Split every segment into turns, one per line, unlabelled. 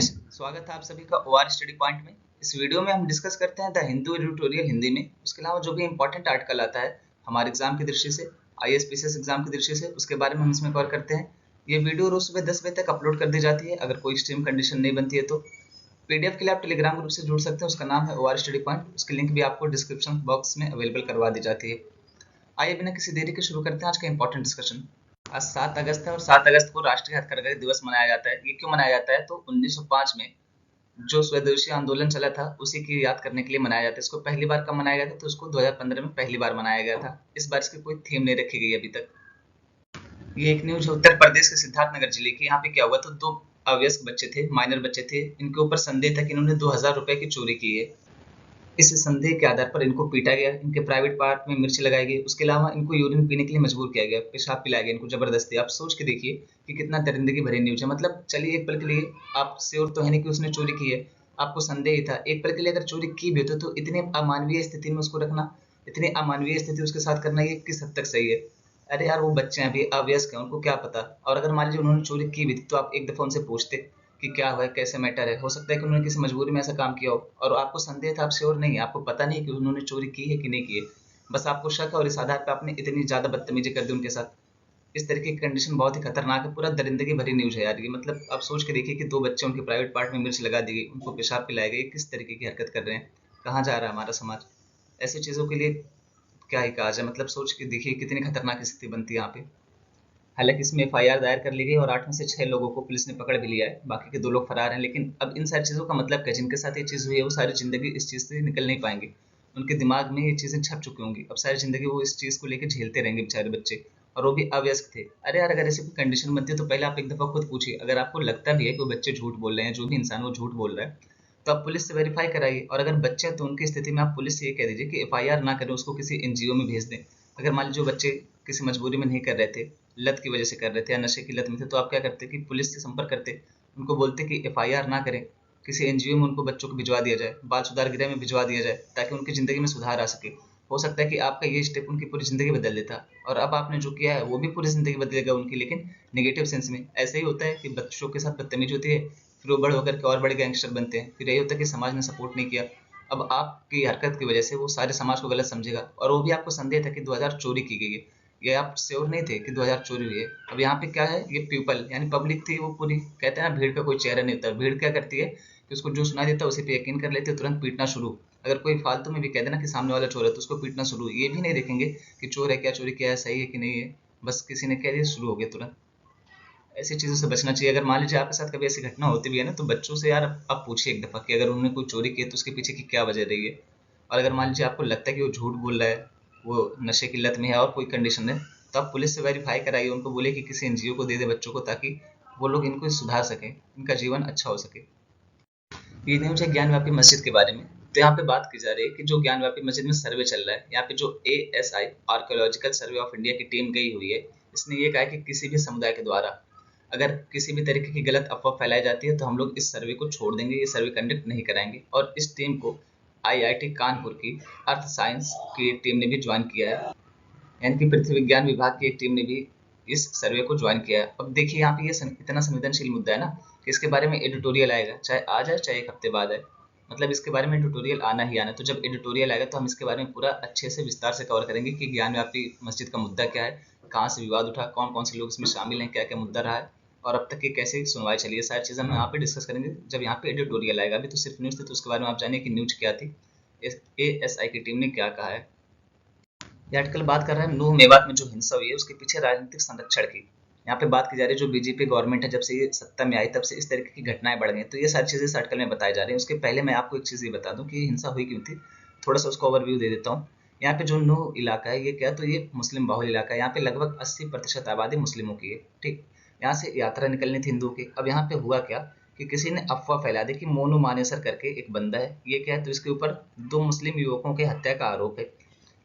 Friends, स्वागत है आप सभी का ओआर स्टडी पॉइंट में। इस वीडियो में हम डिस्कस करते हैं द हिंदू एडिटोरियल हिंदी में। उसके अलावा जो भी इंपॉर्टेंट आर्टिकल आता है हमारे एग्जाम की दृष्टि से, आईएएस एग्जाम की दृष्टि से, उसके बारे में हम इसमें कवर करते हैं। ये वीडियो रोज सुबह 10 बजे तक अपलोड कर दी जाती है। अगर कोई स्ट्रीम कंडीशन नहीं बनती है तो पीडीएफ के लिए आप टेलीग्राम ग्रुप से जुड़ सकते हैं। उसका नाम है ओआर स्टडी पॉइंट। उसकी लिंक भी आपको डिस्क्रिप्शन बॉक्स में अवेलेबल करवा दी जाती है। आइए बिना किसी देरी के शुरू करते हैं आज का इंपॉर्टेंट डिस्कशन। आज 7 अगस्त है और 7 अगस्त को राष्ट्रीय हथकरघा दिवस मनाया जाता है। ये क्यों मनाया जाता है? तो 1905 में जो स्वदेशी आंदोलन चला था उसी की याद करने के लिए मनाया जाता है। इसको पहली बार कब मनाया गया था? तो उसको 2015 में पहली बार मनाया गया था। इस बार इसकी कोई थीम नहीं रखी गई अभी तक। ये एक न्यूज है उत्तर प्रदेश के सिद्धार्थनगर जिले की। यहाँ पे क्या हुआ? तो दो अवयस्क बच्चे थे, माइनर बच्चे थे। इनके ऊपर संदेह था कि इन्होंने 2000 रुपए की चोरी की है। इस संदेह के आधार पर इनको पीटा गया, इनके प्राइवेट पार्ट में मिर्च लगाई गई। उसके अलावा इनको यूरिन पीने के लिए मजबूर किया गया, पेशाब पिलाया गया इनको जबरदस्ती। आप सोच के देखिए कि कितना दरिंदगी भरी न्यूज है। मतलब चलिए एक पल के लिए आप श्योर तो है नहीं कि उसने चोरी की है, आपको संदेह ही था। एक पल के लिए अगर चोरी की भी होती तो इतनी अमानवीय स्थिति में उसको रखना, इतनी अमानवीय स्थिति उसके साथ करना, ये किस हद तक सही है? अरे यार, वो बच्चे हैं, अभी अवयस्क हैं, उनको क्या पता। और अगर मान लीजिए उन्होंने चोरी की भी थी तो आप एक दफा उनसे पूछते कि क्या हुआ है, कैसे मैटर है। हो सकता है कि उन्होंने किसी मजबूरी में ऐसा काम किया हो और आपको संदेह था, आप श्योर नहीं है, आपको पता नहीं कि उन्होंने चोरी की है कि नहीं की है। बस आपको शक है और इस आधार पर आपने इतनी ज्यादा बदतमीजी कर दी उनके साथ। इस तरीके की कंडीशन बहुत ही खतरनाक है। पूरा दरिंदगी भरी न्यूज है यार ये। मतलब आप सोच के देखिए कि दो बच्चे, उनके प्राइवेट पार्ट में मिर्च लगा दी गई, उनको पेशाब पिलाए गए। किस तरीके की हरकत कर रहे हैं? कहाँ जा रहा है हमारा समाज? ऐसी चीजों के लिए क्या ही कहा जाए। मतलब सोच के देखिए कितनी खतरनाक स्थिति बनती है यहाँ पे। हालांकि इसमें एफआईआर दायर कर ली गई और 8 में से 6 लोगों को पुलिस ने पकड़ भी लिया है। बाकी के 2 लोग फरार हैं। लेकिन अब इन सारी चीज़ों का मतलब क्या? जिनके साथ ये चीज़ हुई है वो सारी ज़िंदगी इस चीज़ से निकल नहीं पाएंगे। उनके दिमाग में ये चीज़ें छप चुकी होंगी। अब सारी ज़िंदगी वो इस चीज़ को लेकर झेलते रहेंगे बेचारे बच्चे, और वो भी अवयस्क थे। अरे यार, अगर ऐसी कोई कंडीशन बनती है तो पहले आप एक दफ़ा खुद पूछिए। अगर आपको लगता भी है कि वो बच्चे झूठ बोल रहे हैं, जो भी इंसान वो झूठ बोल रहा है, तो आप पुलिस से वेरीफाई कराइए। और अगर बच्चे हैं तो उनकी स्थिति में आप पुलिस से ये कह दीजिए कि एफआईआर ना करें, उसको किसी एनजीओ में भेज दें। अगर मान लीजिए बच्चे किसी मजबूरी में नहीं कर रहे थे, लत की वजह से कर रहे थे या नशे की लत में थे, तो आप क्या करते कि पुलिस से संपर्क करते, उनको बोलते कि एफआईआर ना करें, किसी एनजीओ में उनको बच्चों को भिजवा दिया जाए, बाल सुधार गृह में भिजवा दिया जाए, ताकि उनकी ज़िंदगी में सुधार आ सके। हो सकता है कि आपका ये स्टेप उनकी पूरी ज़िंदगी बदल देता, और अब आपने जो किया है वो भी पूरी ज़िंदगी बदलेगा उनकी, लेकिन नेगेटिव सेंस में। ऐसे ही होता है कि बच्चों के साथ बदतमीजी होती है, फिर वो बड़े होकर के और बड़े गैंगस्टर बनते हैं। फिर यही होता है कि समाज ने सपोर्ट नहीं किया। अब आपकी हरकत की वजह से वो सारे समाज को गलत समझेगा, और वो भी आपको संदेह था कि 2000 चोरी की गई है। ये आप श्योर नहीं थे कि 2000 चोरी हुई है। अब यहाँ पे क्या है, ये पीपल यानी पब्लिक थी, वो पूरी, कहते हैं ना भीड़ का कोई चेहरा नहीं होता। भीड़ क्या करती है कि उसको जो सुनाई देता है उसी पे यकीन कर लेते हैं, तुरंत पीटना शुरू। अगर कोई फालतू में भी कह देना कि सामने वाला चोर है तो उसको पीटना शुरू। ये भी नहीं देखेंगे कि चोर है क्या, चोरी किया है, सही है कि नहीं है, बस किसी ने कह दिया शुरू हो गया तुरंत। ऐसी चीज़ों से बचना चाहिए। अगर मान लीजिए आपके साथ कभी ऐसी घटना होती भी है ना, तो बच्चों से यार आप पूछिए एक दफ़ा कि अगर उन्होंने कोई चोरी की है तो उसके पीछे की क्या वजह रही है। और अगर मान लीजिए आपको लगता है कि वो झूठ बोल रहा है, वो नशे की लत में है और कोई कंडीशन है, तो आप पुलिस से वेरीफाई कराइए। उनको बोले कि किसी एनजीओ को दे दे बच्चों को, ताकि वो लोग इनको सुधार सकें, इनका जीवन अच्छा हो सके। ये न्यूज़ है ज्ञानव्यापी मस्जिद के बारे में। तो यहाँ पे बात की जा रही है कि जो ज्ञानव्यापी मस्जिद में सर्वे चल रहा है, यहाँ पे जो ASI archaeological survey of India की टीम गई हुई है, इसने ये कहा कि किसी भी समुदाय के द्वारा अगर किसी भी तरीके की गलत अफवाह फैलाई जाती है तो हम लोग इस सर्वे को छोड़ देंगे, ये सर्वे कंडक्ट नहीं कराएंगे। और इस टीम को आईआईटी कानपुर की अर्थ साइंस की टीम ने भी ज्वाइन किया है, यानी कि पृथ्वी विज्ञान विभाग की एक टीम ने भी इस सर्वे को ज्वाइन किया है। अब देखिए यहाँ पे ये इतना संवेदनशील मुद्दा है ना कि इसके बारे में एडिटोरियल आएगा, चाहे आज है चाहे एक हफ्ते बाद है। मतलब इसके बारे में एडिटोरियल आना ही आना। तो जब एडिटोरियल आएगा तो हम इसके बारे में पूरा अच्छे से विस्तार से कवर करेंगे कि ज्ञानव्यापी मस्जिद का मुद्दा क्या है, कहाँ से विवाद उठा, कौन कौन से लोग इसमें शामिल हैं, क्या क्या मुद्दा रहा है, और अब तक की कैसे सुनवाई चली है। सारी चीज़ें हम यहाँ पे डिस्कस करेंगे जब यहाँ पे एडिटोरियल आएगा। अभी तो सिर्फ न्यूज़ थी, तो उसके बारे में आप जानिए कि न्यूज क्या थी, एएसआई की टीम ने क्या कहा है। ये आर्टिकल बात कर रहा है नूह मेवात में जो हिंसा हुई है उसके पीछे राजनीतिक संरक्षण की। यहाँ पे बात की जा रही है जो बीजेपी गवर्नमेंट है, जब से ये सत्ता में आई तब से इस तरीके की घटनाएं बढ़ गई। तो ये सारी चीजें इस आर्टिकल में बताई जा रही है। उसके पहले मैं आपको एक चीज ये बता दूं कि ये हिंसा हुई क्यों थी। थोड़ा सा उसका ओवरव्यू दे देता हूँ। यहाँ पे जो नूह इलाका है ये क्या, तो ये मुस्लिम बहुल इलाका है। यहाँ पे लगभग 80% आबादी मुस्लिमों की है। ठीक, यहाँ से यात्रा निकलनी थी हिंदुओं की। अब यहाँ पे हुआ क्या कि किसी ने अफवाह फैला दी कि मोनू मानेसर करके एक बंदा है, ये क्या है, तो इसके ऊपर 2 मुस्लिम युवकों के हत्या का आरोप है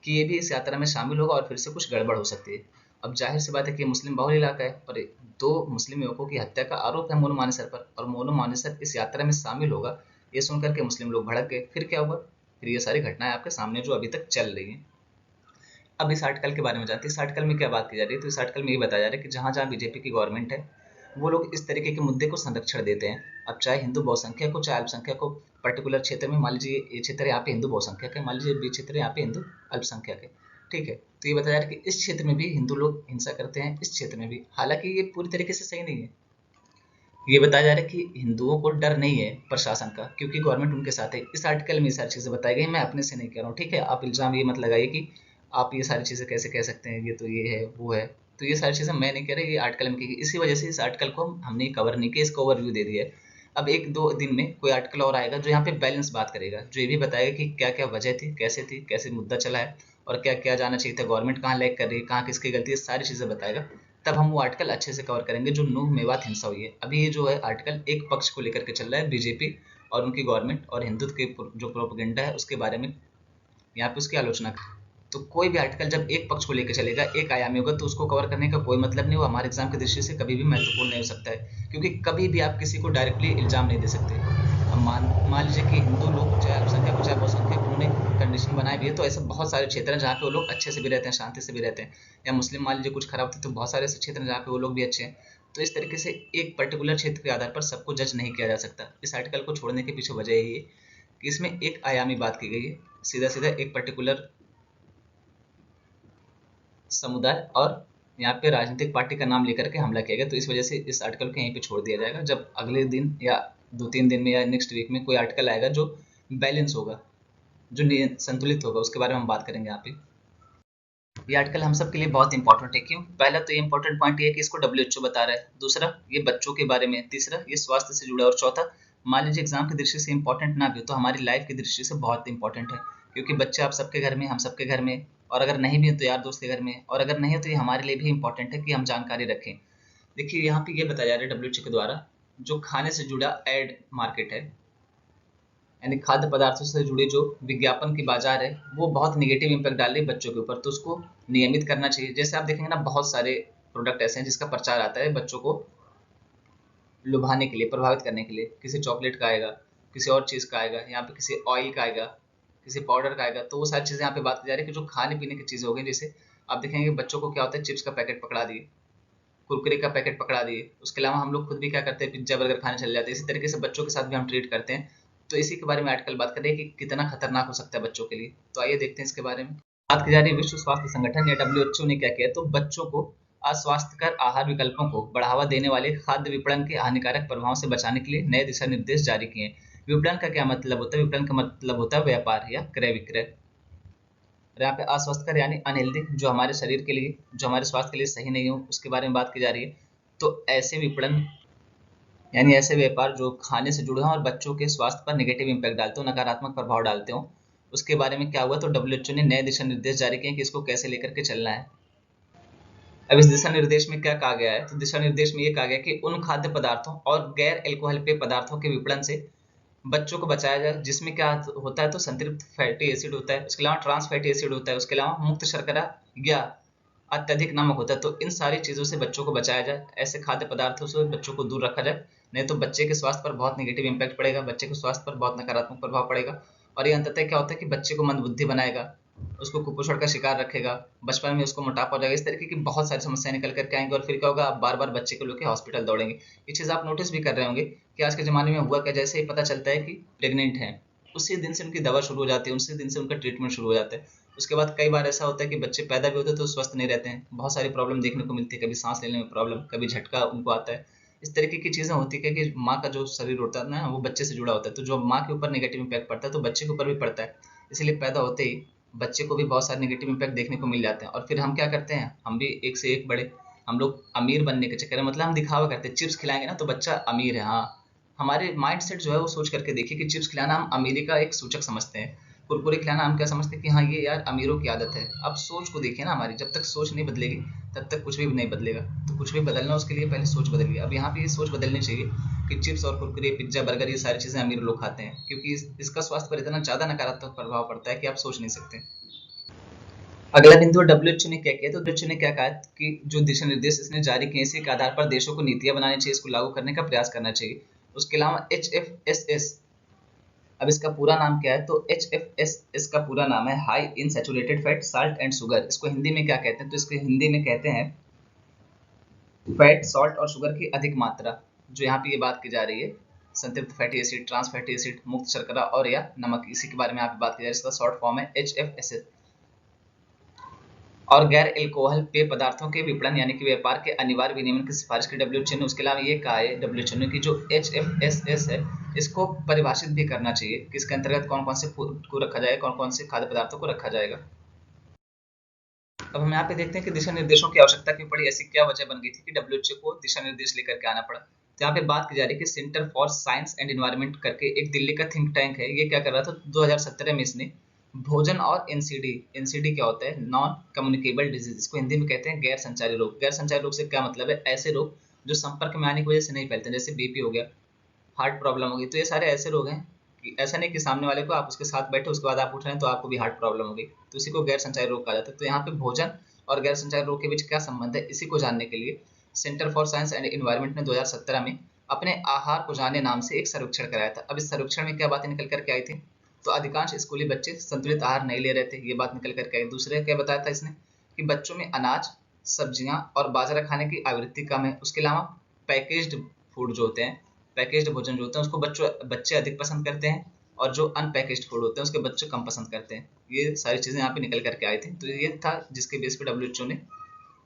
कि ये भी इस यात्रा में शामिल होगा और फिर से कुछ गड़बड़ हो सकती है। अब जाहिर सी बात है कि मुस्लिम बहुल इलाका है और 2 मुस्लिम युवकों की हत्या का आरोप है मोनू मानेसर पर, और मोनू मानेसर इस यात्रा में शामिल होगा, ये सुनकर के मुस्लिम लोग भड़क गए। फिर क्या हुआ? फिर ये सारी घटनाएं आपके सामने जो अभी तक चल रही हैं। अब इस आर्टिकल के बारे में जानते हैं। इस आर्टिकल में क्या बात की जा रही है? तो इस आर्टिकल में ये बताया जा रहा है कि जहाँ जहाँ बीजेपी की गवर्नमेंट है वो लोग इस तरीके के मुद्दे को संरक्षण देते हैं। अब चाहे हिंदू बहुसंख्यक हो चाहे अल्पसंख्यक हो, पर्टिकुलर क्षेत्र में मान लीजिए ये क्षेत्र यहाँ पे हिंदू बहुसंख्यक है, मान लीजिए बी क्षेत्र यहाँ पे हिंदू अल्पसंख्यक है, ठीक है। तो ये बताया जा रहा है कि इस क्षेत्र में भी हिंदू लोग हिंसा करते हैं, इस क्षेत्र में भी। हालांकि ये पूरी तरीके से सही नहीं है। ये बताया जा रहा है कि हिंदुओं को डर नहीं है प्रशासन का, क्योंकि गवर्नमेंट उनके साथ है। इस आर्टिकल में ये सारी चीजें बताई गई, मैं अपने से नहीं कह रहा हूँ, ठीक है। आप इल्जाम ये मत लगाइए कि आप ये सारी चीजें कैसे कह सकते हैं, ये तो ये है वो है। तो ये सारी चीजें मैं नहीं कह रही, ये आर्टिकल में की गई। इसी वजह से इस आर्टिकल को हमने कवर नहीं किया, इसका ओवरव्यू दे दिया है। अब एक दो दिन में कोई आर्टिकल और आएगा जो यहाँ पे बैलेंस बात करेगा, जो ये भी बताएगा कि क्या क्या वजह थी, कैसे मुद्दा चला है, और क्या क्या जाना चाहिए था, गवर्नमेंट कहाँ लैग कर रही है, कहाँ किसकी गलती है, सारी चीजें बताएगा। तब हम वो आर्टिकल अच्छे से कवर करेंगे जो नूह मेवात हिंसा हुई है। अभी ये जो है आर्टिकल एक पक्ष को लेकर के चल रहा है, बीजेपी और उनकी गवर्नमेंट और हिंदुत्व के जो प्रोपेगेंडा है उसके बारे में यहाँ पे उसकी आलोचना कर। तो कोई भी आर्टिकल जब एक पक्ष को लेकर चलेगा, एक आयामी होगा, तो उसको कवर करने का कोई मतलब नहीं। वो हमारे एग्जाम की दृष्टि से कभी भी महत्वपूर्ण नहीं हो सकता है, क्योंकि कभी भी आप किसी को डायरेक्टली इल्जाम नहीं दे सकते। अब मान लीजिए कि हिंदू लोग चाहे अल्पसंख्यक हो चाहे बहुसंख्यक, उन्होंने कंडीशन बनाई भी है, तो ऐसे बहुत सारे क्षेत्र हैं जहाँ पे वो लोग अच्छे से भी रहते हैं, शांति से भी रहते हैं। या मुस्लिम मान लीजिए कुछ खराब थे, तो बहुत सारे ऐसे क्षेत्र हैं जहाँ पे वो लोग भी अच्छे हैं। तो इस तरीके से एक पर्टिकुलर क्षेत्र के आधार पर सबको जज नहीं किया जा सकता। इस आर्टिकल को छोड़ने के पीछे वजह यही है कि इसमें एक आयामी बात की गई है, सीधा सीधा एक पर्टिकुलर समुदाय और यहाँ पे राजनीतिक पार्टी का नाम लेकर के हमला किया गया। तो इस वजह से इस आर्टिकल को यहीं पे छोड़ दिया जाएगा। जब अगले दिन या 2-3 दिन में या नेक्स्ट वीक में कोई आर्टिकल आएगा जो बैलेंस होगा, जो संतुलित होगा, उसके बारे में हम बात करेंगे यहाँ पे। ये आर्टिकल हम सब के लिए बहुत इंपॉर्टेंट है। क्यों? पहला तो ये इंपॉर्टेंट पॉइंट ये है कि इसको WHO बता रहा है, दूसरा ये बच्चों के बारे में, तीसरा ये स्वास्थ्य से जुड़ा, और चौथा मान लीजिए एग्जाम की दृष्टि से इंपॉर्टेंट ना भी हो तो हमारी लाइफ की दृष्टि से बहुत इंपॉर्टेंट है, क्योंकि बच्चे आप सबके घर में, हम सबके घर में, और अगर नहीं भी हो तो यार दोस्त के घर में, और अगर नहीं हो तो ये हमारे लिए भी इंपॉर्टेंट है कि हम जानकारी रखें। देखिए यहाँ पे ये बताया जा रहा है WHO के द्वारा, जो खाने से जुड़ा एड मार्केट है, यानी खाद्य पदार्थों से जुड़ी जो विज्ञापन की बाजार है, वो बहुत निगेटिव इम्पैक्ट डाल रही है बच्चों के ऊपर। तो उसको नियमित करना चाहिए। जैसे आप देखेंगे ना, बहुत सारे प्रोडक्ट ऐसे हैं जिसका प्रचार आता है बच्चों को लुभाने के लिए, प्रभावित करने के लिए। किसी चॉकलेट का आएगा, किसी और चीज़ का आएगा, यहाँ पे किसी ऑयल का आएगा, किसी पाउडर का आएगा। तो वो सारी चीज़ें यहाँ पे बात की जा रही है कि जो खाने पीने की चीज़ें हो गई। जैसे आप देखेंगे बच्चों को क्या होता है, चिप्स का पैकेट पकड़ा दिए, कुरकुरे का पैकेट पकड़ा दिए। उसके अलावा हम लोग खुद भी क्या करते हैं, पिज्जा बर्गर खाने चले जाते हैं। इसी तरीके से बच्चों के साथ भी हम ट्रीट करते हैं। तो इसी के बारे में आर्टिकल बात कर रही है कि कितना खतरनाक हो सकता है बच्चों के लिए। तो आइए देखते हैं इसके बारे में। बात की जा रही है विश्व स्वास्थ्य संगठन या WHO ने क्या किया, तो बच्चों को अस्वास्थ्यकर आहार विकल्पों को बढ़ावा देने वाले खाद्य विपणन के हानिकारक प्रभावों से बचाने के लिए नए दिशा निर्देश जारी किए हैं। विपणन का क्या मतलब होता है? विपणन का मतलब होता है व्यापार या क्रय विक्रय। और यहाँ पे अस्वस्थकर यानी अनहेल्दी, जो हमारे शरीर के लिए, जो हमारे स्वास्थ्य के लिए सही नहीं हो, उसके बारे में बात की जा रही है। तो ऐसे विपणन यानी ऐसे व्यापार जो खाने से जुड़े हों और बच्चों के स्वास्थ्य पर नेगेटिव इम्पैक्ट डालते हो, नकारात्मक प्रभाव डालते हो, उसके बारे में क्या हुआ, तो WHO ने नए दिशा निर्देश जारी किए कि इसको कैसे लेकर के चलना है। अब इस दिशा निर्देश में क्या कहा गया है, तो दिशा निर्देश में ये कहा गया कि उन खाद्य पदार्थों और गैर एल्कोहल पेय पदार्थों के विपणन से बच्चों को बचाया जाए जिसमें क्या होता है, तो संतृप्त फैटी एसिड होता है, उसके अलावा ट्रांस फैटी एसिड होता है, उसके अलावा मुक्त शर्करा या अत्यधिक नमक होता है। तो इन सारी चीज़ों से बच्चों को बचाया जाए, ऐसे खाद्य पदार्थों से बच्चों को दूर रखा जाए, नहीं तो बच्चे के स्वास्थ्य पर बहुत नेगेटिव इम्पैक्ट पड़ेगा, बच्चे के स्वास्थ्य पर बहुत नकारात्मक प्रभाव पड़ेगा। और ये अंततः क्या होता है कि बच्चे को मंदबुद्धि बनाएगा, उसको कुपोषण का शिकार रखेगा, बचपन में उसको मोटापा हो जाएगा, इस तरीके की बहुत सारी समस्याएं निकल करके आएंगी। और फिर क्या होगा, आप बार बार बच्चे को लेकर हॉस्पिटल दौड़ेंगे। ये चीज़ आप नोटिस भी कर रहे होंगे कि आज के ज़माने में हुआ क्या, जैसे ही पता चलता है कि प्रेग्नेंट है, उसी दिन से उनकी दवा शुरू हो जाती है, उसी दिन से उनका ट्रीटमेंट शुरू हो जाता है। उसके बाद कई बार ऐसा होता है कि बच्चे पैदा भी होते हैं तो स्वस्थ नहीं रहते हैं, बहुत सारी प्रॉब्लम देखने को मिलती है, कभी सांस लेने में प्रॉब्लम, कभी झटका उनको आता है। इस तरीके की चीज़ें होती है कि माँ का जो शरीर होता है ना, वो बच्चे से जुड़ा होता है। तो जो माँ के ऊपर नेगेटिव इम्पैक्ट पड़ता है तो बच्चे के ऊपर भी पड़ता है। इसलिए पैदा होते ही बच्चे को भी बहुत सारे नेगेटिव इम्पैक्ट देखने को मिल जाते हैं। और फिर हम क्या करते हैं, हम भी एक से एक बड़े, हम लोग अमीर बनने के चक्कर में, मतलब हम दिखावा करते हैं, चिप्स खिलाएंगे ना तो बच्चा अमीर है। हाँ, हमारे माइंडसेट जो है वो सोच करके देखिए कि चिप्स खिलाना हम अमीरी का एक सूचक समझते हैं, कुरकुरे खिलाना हम क्या समझते हैं कि हाँ ये यार अमीरों की आदत है। अब सोच को देखिए ना हमारी, जब तक सोच नहीं बदलेगी तब तक कुछ भी नहीं बदलेगा। तो कुछ भी बदलना उसके लिए पहले सोच बदलिए। अब यहाँ पे ये सोच बदलनी चाहिए कि चिप्स और कुरकुरे, पिज्जा, बर्गर, ये सारी चीज़ें अमीर लोग खाते हैं, क्योंकि इसका स्वास्थ्य पर इतना ज़्यादा नकारात्मक प्रभाव पड़ता है कि आप सोच नहीं सकते। अगला बिंदु WHO ने क्या किया, तो WHO ने क्या कहा कि जो दिशा निर्देश इसने जारी किए, इसी के आधार पर देशों को नीतियां बनानी चाहिए, इसको लागू करने का प्रयास करना चाहिए। उसके अलावा HFSS, अब इसका पूरा नाम क्या है, तो HFSS का पूरा नाम है high in saturated fat, salt and sugar. इसको हिंदी में क्या कहते हैं, तो इसको हिंदी में कहते हैं फैट, सॉल्ट और शुगर की अधिक मात्रा, जो यहाँ पे ये बात की जा रही है, संतृप्त fatty acid, trans fatty acid, मुक्त शर्करा और या नमक, इसी के बारे में यहाँ पे बात की जा रही है। इसका शॉर्ट फॉर्म है HFSS। और गैर एल्कोहल पेय पदार्थों के विपणन यानी कि व्यापार के अनिवार्य विनियमन की सिफारिश की डब्ल्यूएचओ ने। उसके अलावा ये कहा है डब्ल्यूएचओ ने कि जो HFSS है इसको परिभाषित भी करना चाहिए कि इसके अंतर्गत कौन कौन से फूड को रखा जाएगा, कौन कौन से खाद्य पदार्थों को रखा जाएगा। अब हम यहाँ पे देखते हैं कि दिशा निर्देशों की आवश्यकता क्यों पड़ी, ऐसी क्या वजह बन गई थी कि डब्ल्यूएचओ को दिशा निर्देश लेकर के आना पड़ा। तो यहाँ पे बात की जा रही है कि centre for science and environment करके एक दिल्ली का थिंक टैंक है, ये क्या कर रहा था 2017 में इसने भोजन और एनसीडी क्या होता है, नॉन कम्युनिकेबल डिजीज, इसको हिंदी में कहते हैं गैर संचारी रोग। गैर संचारी रोग से क्या मतलब है, ऐसे रोग जो संपर्क में आने की वजह से नहीं फैलते, जैसे बीपी हो गया, हार्ट प्रॉब्लम होगी। तो ये सारे ऐसे रोग हैं कि ऐसा नहीं कि सामने वाले को आप उसके साथ बैठे उसके बाद आप उठ रहे हैं तो आपको भी हार्ट प्रॉब्लम होगी, तो इसी को गैर संचारी रोग कहा जाता है। तो यहाँ पे भोजन और गैर संचारी रोग के बीच क्या संबंध है, इसी को जानने के लिए centre for science and environment ने 2017 में अपने आहार को जाने नाम से एक सर्वेक्षण कराया था। अब इस सर्वेक्षण में क्या बातें निकल करके आई थी, तो अधिकांश स्कूली बच्चे संतुलित आहार नहीं ले रहे थे, ये बात निकल करके आई। दूसरे क्या बताया था इसने कि बच्चों में अनाज, सब्जियां और बाजरा खाने की आवृत्ति कम है। उसके अलावा पैकेज्ड फूड जो होते हैं, पैकेज्ड भोजन जो होते हैं उसको बच्चे अधिक पसंद करते हैं, और जो अनपैकेज्ड फूड होते हैं उसके बच्चे कम पसंद करते हैं। ये सारी चीजें यहाँ पे निकल करके आई थी। तो ये था जिसके बेस पे डब्ल्यूएचओ ने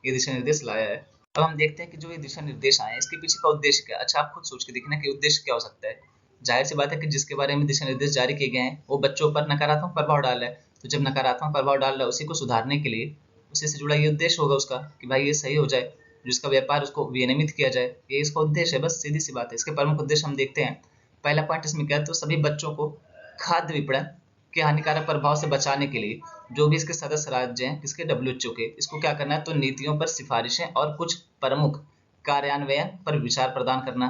ये दिशा निर्देश लाया है। अब हम देखते हैं कि जो ये दिशा निर्देश आए हैं इसके पीछे का उद्देश्य क्या है। अच्छा, आप खुद सोच के देखना कि उद्देश्य क्या हो सकता है। जाहिर सी बात है कि जिसके बारे में दिशा निर्देश जारी किए गए हैं वो बच्चों पर नकारात्मक प्रभाव डाल रहा है। तो जब नकारात्मक प्रभाव डाल रहा है उसी को सुधारने के लिए उसी से जुड़ा ये उद्देश्य होगा उसका कि भाई ये सही हो जाए, जिसका व्यापार उसको विनियमित किया जाए, ये इसका उद्देश्य है। बस सीधी सी बात है। इसके प्रमुख उद्देश्य हम देखते हैं। पहला पॉइंट इसमें क्या है, तो सभी बच्चों को खाद्य विपणन के हानिकारक प्रभाव से बचाने के लिए जो भी इसके सदस्य राज्य हैं किसके, डब्ल्यूएचओ के, इसको क्या करना है, तो नीतियों पर सिफारिशें और कुछ प्रमुख कार्यान्वयन पर विचार प्रदान करना।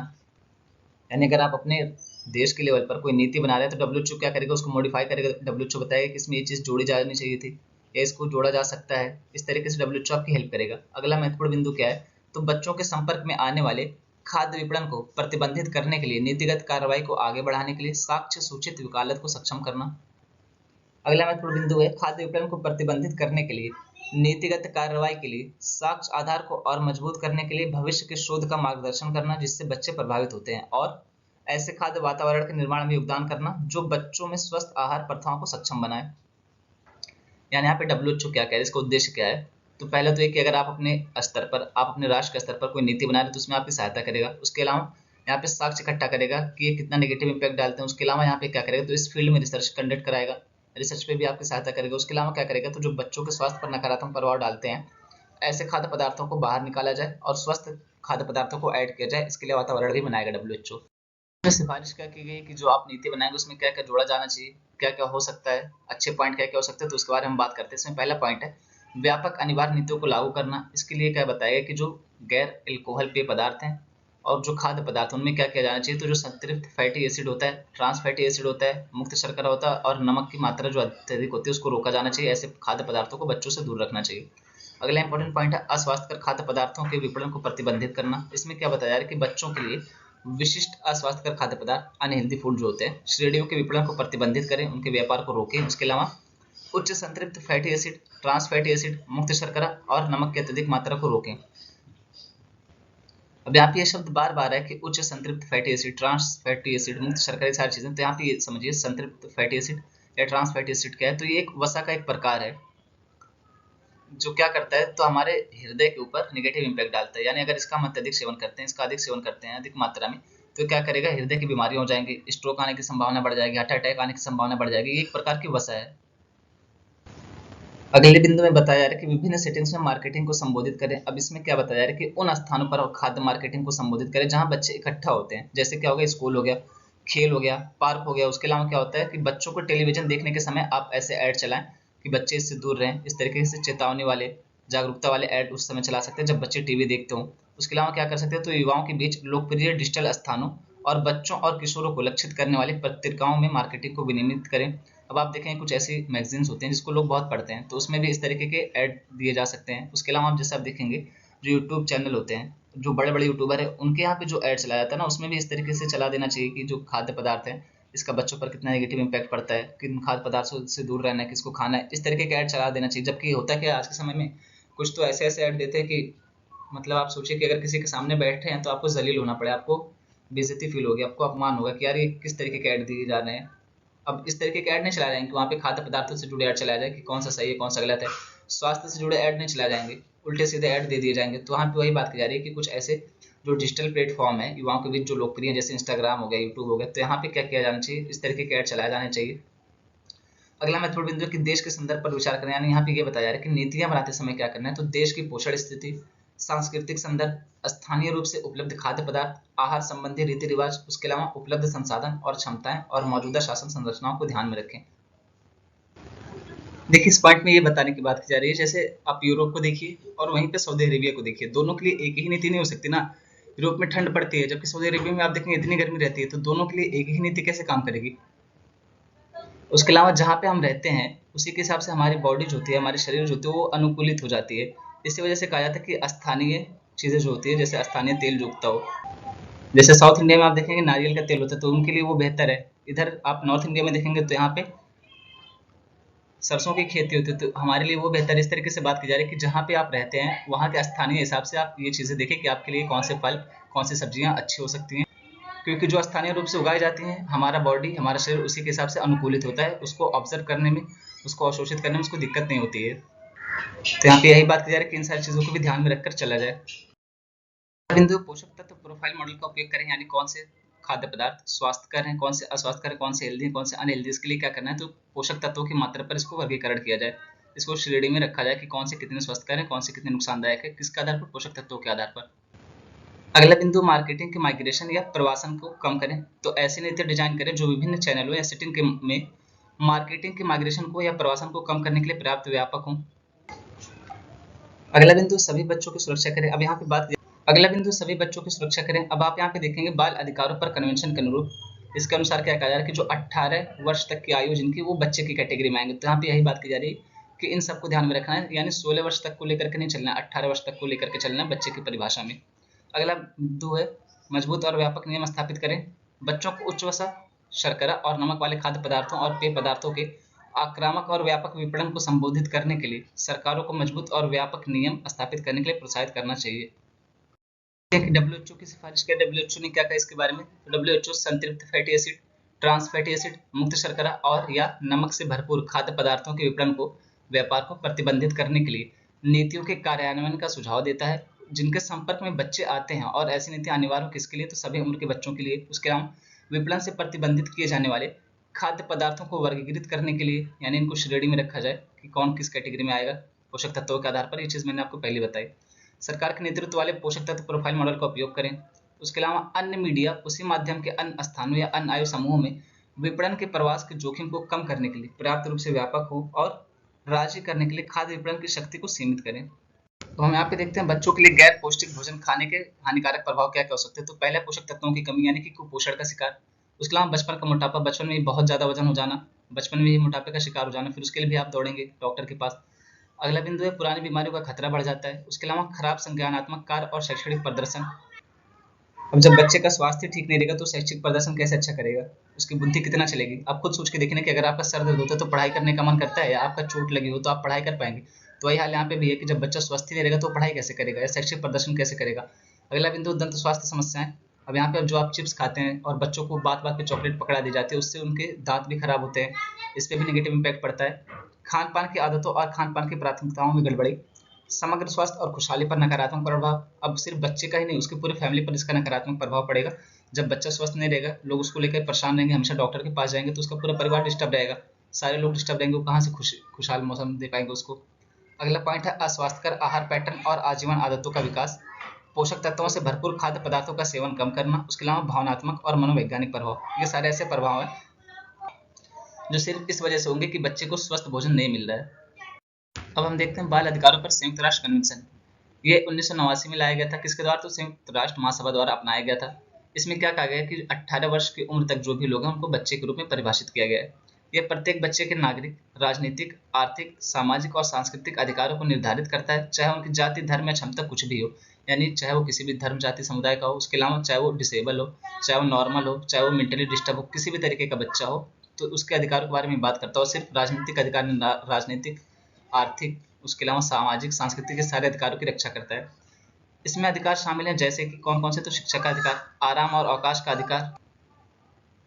यानी अगर आप अपने देश के लेवल पर कोई नीति बना रहे हैं तो डब्ल्यूएचओ क्या करेगा, उसको मॉडिफाई करेगा। डब्ल्यूएचओ बताएगा कि इसमें ये चीज़ जोड़ी जानी चाहिए थी या इसको जोड़ा जा सकता है, इस तरीके से डब्ल्यूएचओ आपकी हेल्प करेगा। अगला महत्वपूर्ण बिंदु क्या है, तो बच्चों के संपर्क में आने वाले खाद्य विपणन को प्रतिबंधित करने के लिए नीतिगत कार्रवाई को आगे बढ़ाने के लिए साक्ष्य सूचित वकालत को सक्षम करना। अगला महत्वपूर्ण बिंदु है खाद्य विपणन को प्रतिबंधित करने के लिए नीतिगत कार्रवाई के लिए साक्ष्य आधार को और मजबूत करने के लिए भविष्य के शोध का मार्गदर्शन करना जिससे बच्चे प्रभावित होते हैं, और ऐसे खाद्य वातावरण के निर्माण में योगदान करना जो बच्चों में स्वस्थ आहार प्रथाओं को सक्षम बनाए। यानी यहाँ पे डब्ल्यूएचओ क्या कह रहे हैं, इसका उद्देश्य क्या है, तो पहला तो ये कि अगर आप अपने स्तर पर, आप अपने राष्ट्र के स्तर पर कोई नीति बना रहे हैं तो उसमें आपकी सहायता करेगा। उसके अलावा यहाँ पे साक्ष्य इकट्ठा करेगा कि ये कितना नेगेटिव इंपैक्ट डालते हैं। उसके अलावा यहाँ पे क्या करेगा, तो इस फील्ड में रिसर्च कंडक्ट कराएगा, रिसर्च पे भी आपकी सहायता करेगा। उसके अलावा क्या करेगा, तो जो बच्चों के स्वास्थ्य पर नकारात्मक प्रभाव डालते हैं ऐसे खाद्य पदार्थों को बाहर निकाला जाए और स्वस्थ खाद्य पदार्थों को ऐड किया जाए, इसके लिए वातावरण भी बनाएगा डब्ल्यूएचओ। इसमें सिफारिश क्या की गई कि जो आप नीति बनाएंगे उसमें क्या क्या जोड़ा जाना चाहिए, क्या क्या हो सकता है, अच्छे पॉइंट क्या क्या हो सकते हैं, तो उसके बारे में बात करते हैं। इसमें पहला पॉइंट है व्यापक अनिवार्य नीतियों को लागू करना। इसके लिए क्या बताएगा कि जो गैर एल्कोहल पेय पदार्थ हैं और जो खाद्य पदार्थ उनमें क्या किया जाना चाहिए, तो जो संतृप्त फैटी एसिड होता है, ट्रांस फैटी एसिड होता है, मुक्त शर्करा होता है और नमक की मात्रा जो अत्यधिक होती है उसको रोका जाना चाहिए। ऐसे खाद्य पदार्थों को बच्चों से दूर रखना चाहिए। अगला इंपॉर्टेंट पॉइंट है अस्वास्थ्यकर खाद्य पदार्थों के विपणन को प्रतिबंधित करना। इसमें क्या बताया जा रहा है कि बच्चों के लिए विशिष्ट अस्वास्थ्यकर खाद्य पदार्थ अनहेल्दी फूड जो होते हैं श्रेणियों के विपणन को प्रतिबंधित करें, उनके व्यापार को रोकें। उसके अलावा उच्च संतृप्त fatty acid, trans fatty acid, मुक्त शर्करा और नमक की अत्यधिक मात्रा को रोकें। अब यहाँ पे ये शब्द बार बार है कि उच्च संतृप्त fatty acid, trans fatty acid, मुक्त शर्करा, ये सारी चीजें। तो यहाँ पे ये समझिए संतृप्त फैटी एसिड या ट्रांस फैटी एसिड क्या है, तो ये एक वसा का एक प्रकार है जो क्या करता है, तो हमारे हृदय के ऊपर नेगेटिव इंपैक्ट डालता है। यानी अगर इसका हम अत्यधिक सेवन करते हैं, इसका अधिक सेवन करते हैं अधिक मात्रा में, तो क्या करेगा, हृदय की बीमारियां हो जाएंगी, स्ट्रोक आने की संभावना बढ़ जाएगी, हार्ट अटैक आने की संभावना बढ़ जाएगी। ये एक प्रकार की वसा है। अगले बिंदु में बताया जा रहा है कि विभिन्न सेटिंग्स में मार्केटिंग को संबोधित करें। अब इसमें क्या बताया जा रहा है कि उन स्थानों पर खाद्य मार्केटिंग को संबोधित करें जहां बच्चे इकट्ठा होते हैं, जैसे क्या हो गया, स्कूल हो गया, खेल हो गया, पार्क हो गया। उसके अलावा क्या होता है कि बच्चों को टेलीविजन देखने के समय आप ऐसे ऐड चलाएं कि बच्चे इससे दूर रहें। इस तरीके से चेतावनी वाले, जागरूकता वाले ऐड उस समय चला सकते हैं जब बच्चे टीवी देखते हों। उसके अलावा क्या कर सकते हैं, तो युवाओं के बीच लोकप्रिय डिजिटल स्थानों और बच्चों और किशोरों को लक्षित करने वाली पत्रिकाओं में मार्केटिंग को विनियमित करें। अब आप देखें कुछ ऐसी मैगजीन्स होते हैं जिसको लोग बहुत पढ़ते हैं, तो उसमें भी इस तरीके के ऐड दिए जा सकते हैं। उसके अलावा आप जैसे आप देखेंगे जो यूट्यूब चैनल होते हैं, जो बड़े बड़े यूट्यूबर है, उनके यहाँ पे जो ऐड चलाया जाता है ना, उसमें भी इस तरीके से चला देना चाहिए कि जो खाद्य पदार्थ है इसका बच्चों पर कितना नेगेटिव इंपैक्ट पड़ता है, किन खाद्य पदार्थों से दूर रहना है, किसको खाना है, इस तरीके के ऐड चला देना चाहिए। जबकि होता क्या है आज के समय में, कुछ तो ऐसे ऐसे ऐड देते हैं कि मतलब आप सोचिए कि अगर किसी के सामने बैठे हैं तो आपको जलील होना पड़े, आपको बेइज्जती फील होगी, आपको अपमान होगा कि यार ये किस तरीके के ऐड दिए जा रहे हैं। अब इस तरीके के ऐड नहीं चलाए जाएंगे, वहाँ पे खाद्य पदार्थों से जुड़े ऐड चलाए जाए कि कौन सा सही है कौन सा गलत है। स्वास्थ्य से जुड़े ऐड नहीं चलाए जाएंगे, उल्टे सीधे ऐड दे दिए जाएंगे। तो वहाँ पे वही बात की जा रही है कि कुछ ऐसे जो डिजिटल प्लेटफॉर्म है युवाओं के बीच जो लोकप्रिय है, जैसे इंस्टाग्राम हो गया, यूट्यूब हो गया, तो यहाँ पे क्या किया जाना चाहिए, इस तरीके के ऐड चलाए जाने चाहिए। अगला महत्वपूर्ण बिंदु है कि देश के संदर्भ पर विचार करें, यानी यहाँ पे ये बताया जा रहा है कि नीतियां बनाते समय क्या करना है। तो देश की पोषण स्थिति, सांस्कृतिक संदर्भ, स्थानीय रूप से उपलब्ध खाद्य पदार्थ, आहार संबंधी रीति रिवाज, उसके अलावा उपलब्ध संसाधन और क्षमताएं और मौजूदा शासन संरचनाओं को ध्यान में रखें। देखिए इस पॉइंट में ये बताने की बात की जा रही है, जैसे आप यूरोप को देखिए और वहीं पे सऊदी अरेबिया को देखिए, दोनों के लिए एक ही नीति नहीं हो सकती ना। यूरोप में ठंड पड़ती है जबकि सऊदी अरेबिया में आप देखेंगे इतनी गर्मी रहती है, तो दोनों के लिए एक ही नीति कैसे काम करेगी। उसके अलावा जहाँ पे हम रहते हैं उसी के हिसाब से हमारी बॉडी जो होती है, हमारे शरीर जो होती है वो अनुकूलित हो जाती है। इसी वजह से कहा जाता है कि स्थानीय चीजें जो होती है, जैसे स्थानीय तेल जो उगता हो, जैसे साउथ इंडिया में आप देखेंगे नारियल का तेल होता है तो उनके लिए वो बेहतर है। इधर आप नॉर्थ इंडिया में देखेंगे तो यहाँ पे सरसों की खेती होती है, तो हमारे लिए वो बेहतर है। इस तरीके से बात की जा रही है कि जहाँ पे आप रहते हैं वहाँ के स्थानीय हिसाब से आप ये चीजें देखें कि आपके लिए कौन से फल कौन सी सब्जियां अच्छी हो सकती हैं, क्योंकि जो स्थानीय रूप से उगाई जाती हैं हमारा बॉडी हमारा शरीर उसी के हिसाब से अनुकूलित होता है, उसको ऑब्जर्व करने में, उसको अवशोषित करने में उसको दिक्कत नहीं होती है। तो यहाँ पे यही बात की जा रही है कि इन सारी चीजों को भी ध्यान में रखकर चला जाए। बिंदु पोषक तत्व प्रोफाइल मॉडल का उपयोग करें, यानी कौन से खाद्य पदार्थ स्वास्थ्यकर हैं, कौन से अस्वास्थ्यकर, कौन से हेल्दी हैं, कौन से अनहेल्दी। इसके लिए क्या करना है, तो पोषक तत्वों की मात्रा पर इसको वर्गीकरण किया जाए, इसको श्रेणी में रखा जाए कि कौन से कितने स्वस्थकर हैं, कौन से कितने नुकसानदायक है, किसके आधार पर, पोषक तत्वों के आधार पर। अगला बिंदु मार्केटिंग के माइग्रेशन या प्रवासन को कम करें। तो ऐसी नीति डिजाइन करें जो विभिन्न चैनलों या सेटिंग के में मार्केटिंग के माइग्रेशन को या प्रवासन को कम करने के लिए पर्याप्त व्यापक हों। अगला बिंदु सभी बच्चों की सुरक्षा करें। अब यहाँ पे बात, अगला बिंदु सभी बच्चों की सुरक्षा करें। अब आप यहाँ पे देखेंगे बाल अधिकारों पर कन्वेंशन के अनुरूप इसके अनुसार क्या कहा जा रहा है कि जो 18 वर्ष तक की आयु जिनकी, वो बच्चे की कैटेगरी में आएंगे। तो यहाँ पे यही बात की जा रही है कि इन सबको ध्यान में रखना है, यानी 16 वर्ष तक को लेकर के नहीं चलना, 18 वर्ष तक को लेकर के चलना बच्चे की परिभाषा में। अगला बिंदु है मजबूत और व्यापक नियम स्थापित करें। बच्चों को उच्च वसा, शर्करा और नमक वाले खाद्य पदार्थों और पेय पदार्थों के आक्रामक और व्यापक विपणन को संबोधित करने के लिए सरकारों को मजबूत और व्यापक नियम स्थापित करने के लिए प्रोत्साहित करना चाहिए। डब्ल्यूएचओ की सिफारिश किया, डब्ल्यूएचओ ने क्या कहा इसके बारे में। डब्ल्यूएचओ संतृप्त fatty acid, trans fatty acid, मुक्त शर्करा और या नमक से भरपूर खाद्य पदार्थों के विपणन को, व्यापार को प्रतिबंधित करने के लिए नीतियों के कार्यान्वयन का सुझाव देता है। जिनके संपर्क में बच्चे आते हैं, और ऐसी नीति अनिवार्य हो किसके लिए, तो सभी उम्र के बच्चों के लिए। उसके अलावा विपणन से प्रतिबंधित किए जाने वाले खाद्य पदार्थों को वर्गीकृत करने के लिए, यानी इनको श्रेणी में रखा जाए कि कौन किस कैटेगरी में आएगा पोषक तत्वों के आधार पर। ये चीज मैंने आपको पहले बताई। सरकार के नेतृत्व वाले पोषक तत्व प्रोफाइल मॉडल का उपयोग करें। उसके अलावा अन्य मीडिया उसी माध्यम के अन्य स्थानों या अन्य आयु समूहों में विपणन के प्रवास के जोखिम को कम करने के लिए पर्याप्त रूप से व्यापक हो, और राजी करने के लिए खाद्य विपणन की शक्ति को सीमित करें। तो हम यहाँ पे देखते हैं बच्चों के लिए गैर पौष्टिक भोजन खाने के हानिकारक प्रभाव क्या क्या हो सकते हैं। तो पहला पोषक तत्वों की कमी, यानी कि कुपोषण का शिकार। उसके अलावा बचपन का मोटापा, बचपन में ही बहुत ज्यादा वजन हो जाना, बचपन में ही मोटापे का शिकार हो जाना, फिर उसके लिए भी आप दौड़ेंगे डॉक्टर के पास। अगला बिंदु है पुरानी बीमारियों का खतरा बढ़ जाता है। उसके अलावा खराब संज्ञानात्मक कार्य और शैक्षणिक प्रदर्शन। अब जब बच्चे का स्वास्थ्य ठीक नहीं रहेगा तो शैक्षिक प्रदर्शन कैसे अच्छा करेगा, उसकी बुद्धि कितना चलेगी। आप खुद सोच के देखना कि अगर आपका सर दर्द होता है तो पढ़ाई करने का मन करता है, या आपका चोट लगी हो तो आप पढ़ाई कर पाएंगे। तो वही हाल यहाँ पे भी है कि जब बच्चा स्वस्थ ही नहीं रहेगा तो पढ़ाई कैसे करेगा या शैक्षिक प्रदर्शन कैसे करेगा। अगला बिंदु दंत स्वास्थ्य समस्याएं। अब यहाँ पे जो आप चिप्स खाते हैं और बच्चों को बात बात पे चॉकलेट पकड़ा दी जाती है, उससे उनके दांत भी खराब होते हैं, इस पर भी नेगेटिव इम्पैक्ट पड़ता है। खान पान की आदतों और खान पान की प्राथमिकताओं में गड़बड़ी, समग्र स्वास्थ्य और खुशहाली पर नकारात्मक प्रभाव। अब सिर्फ बच्चे का ही नहीं, उसकी पूरी फैमिली पर इसका नकारात्मक प्रभाव पड़ेगा। जब बच्चा स्वस्थ नहीं रहेगा, लोग उसको लेकर परेशान रहेंगे, हमेशा डॉक्टर के पास जाएंगे, तो उसका पूरा परिवार डिस्टर्ब रहेगा, सारे लोग डिस्टर्ब रहेंगे, वो कहाँ से खुशहाल मौसम दे पाएंगे उसको। अगला पॉइंट है अस्वास्थ्यकर आहार पैटर्न और आजीवन आदतों का विकास। पोषक तत्वों से भरपूर खाद्य पदार्थों का सेवन कम करना। उसके अलावा भावनात्मक और मनोवैज्ञानिक प्रभाव, ये सारे ऐसे प्रभाव हैं जो सिर्फ इस वजह से होंगे कि बच्चे को स्वस्थ भोजन नहीं मिल रहा है। अब हम देखते हैं बाल अधिकारों पर संयुक्त राष्ट्र कन्वेंशन। ये 1989 में लाया गया था, किसके द्वारा, तो संयुक्त राष्ट्र महासभा द्वारा अपनाया गया था। इसमें क्या कहा गया कि 18 वर्ष की उम्र तक जो भी लोग हैं उनको बच्चे के रूप में परिभाषित किया गया है। यह प्रत्येक बच्चे के नागरिक, राजनीतिक, आर्थिक, सामाजिक और सांस्कृतिक अधिकारों को निर्धारित करता है, चाहे उनकी जाति, धर्म या क्षमता कुछ भी हो, यानी चाहे वो किसी भी धर्म, जाति, समुदाय का हो। उसके अलावा चाहे वो डिसेबल हो, चाहे वो नॉर्मल हो, चाहे वो मेंटली डिस्टर्ब हो, किसी भी तरीके का बच्चा हो, तो उसके अधिकारों के बारे में बात करता है। और सिर्फ राजनीतिक अधिकार, राजनीतिक, आर्थिक, उसके अलावा सामाजिक, सांस्कृतिक के सारे अधिकारों की रक्षा करता है। इसमें अधिकार शामिल हैं जैसे कि कौन कौन से, तो शिक्षा का अधिकार, आराम और अवकाश का अधिकार,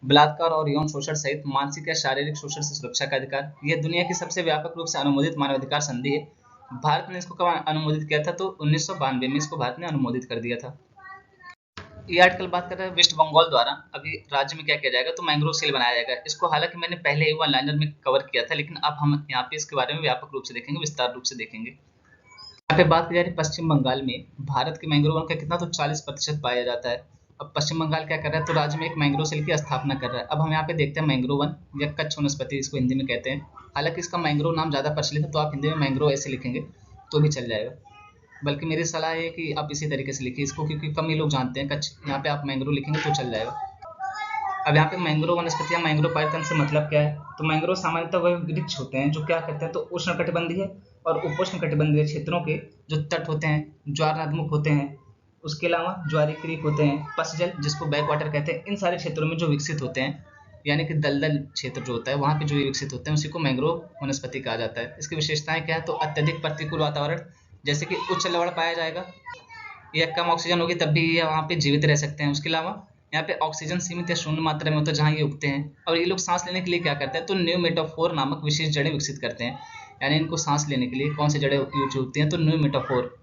बलात्कार और यौन शोषण सहित मानसिक या शारीरिक शोषण से सुरक्षा का अधिकार। यह दुनिया की सबसे व्यापक रूप से अनुमोदित मानवाधिकार संधि है। भारत ने इसको कब अनुमोदित किया था, तो 1992 में इसको भारत ने अनुमोदित कर दिया था। ये आर्टिकल बात कर रहे हैं वेस्ट बंगाल द्वारा अभी राज्य में क्या किया जाएगा, तो मैंग्रोव सेल बनाया जाएगा। इसको हालांकि मैंने पहले वन लाइनर में कवर किया था, लेकिन अब हम यहाँ पे इसके बारे में व्यापक रूप से देखेंगे, विस्तार रूप से देखेंगे। यहाँ पे बात की जा रही है पश्चिम बंगाल में भारत के मैंग्रोव वन का कितना, तो 40% पाया जाता है। अब पश्चिम बंगाल क्या कर रहा है, तो राज्य में एक मैंग्रोव सेल की स्थापना कर रहा है। अब हम यहाँ पे देखते हैं मैंग्रोव वन या कच्छ वनस्पति इसको हिंदी में कहते हैं। हालांकि इसका मैंग्रोव नाम ज्यादा प्रचलित है, तो आप हिंदी में मैंग्रोव ऐसे लिखेंगे तो भी चल जाएगा, बल्कि मेरी सलाह है कि आप इसी तरीके से लिखिए इसको, क्योंकि कम ही लोग जानते हैं कच्छ। यहाँ पे आप मैंग्रोव लिखेंगे तो चल जाएगा। अब यहाँ पे मैंग्रोव वनस्पति या मैंग्रोव पाइथन से मतलब क्या है, तो मैंग्रोव सामान्यतः वह वृक्ष होते हैं जो क्या करते हैं, तो उष्णकटिबंधीय और उपोष्णकटिबंधीय क्षेत्रों के जो तट होते हैं, ज्वारनदमुख होते हैं, उसके अलावा ज्वारी क्रीक होते हैं, पसजल जिसको बैक वाटर कहते हैं, इन सारे क्षेत्रों में जो विकसित होते हैं, यानी कि दलदल क्षेत्र जो होता है वहाँ पे जो विकसित होते हैं उसी को मैंग्रोव वनस्पति कहा जाता है। इसकी विशेषताएं क्या है, तो अत्यधिक प्रतिकूल वातावरण, जैसे कि उच्च लवण पाया जाएगा या कम ऑक्सीजन होगी तब भी ये वहाँ पे जीवित रह सकते हैं। उसके अलावा यहाँ पे ऑक्सीजन सीमित या शून्य मात्रा में होता है जहाँ ये उगते हैं। और ये लोग सांस लेने के लिए क्या करते हैं, तो न्यूमेटाफोर नामक विशेष जड़ें विकसित करते हैं। यानी इनको सांस लेने के लिए कौन सी जड़ें यूज होती हैं, तो न्यूमेटाफोर।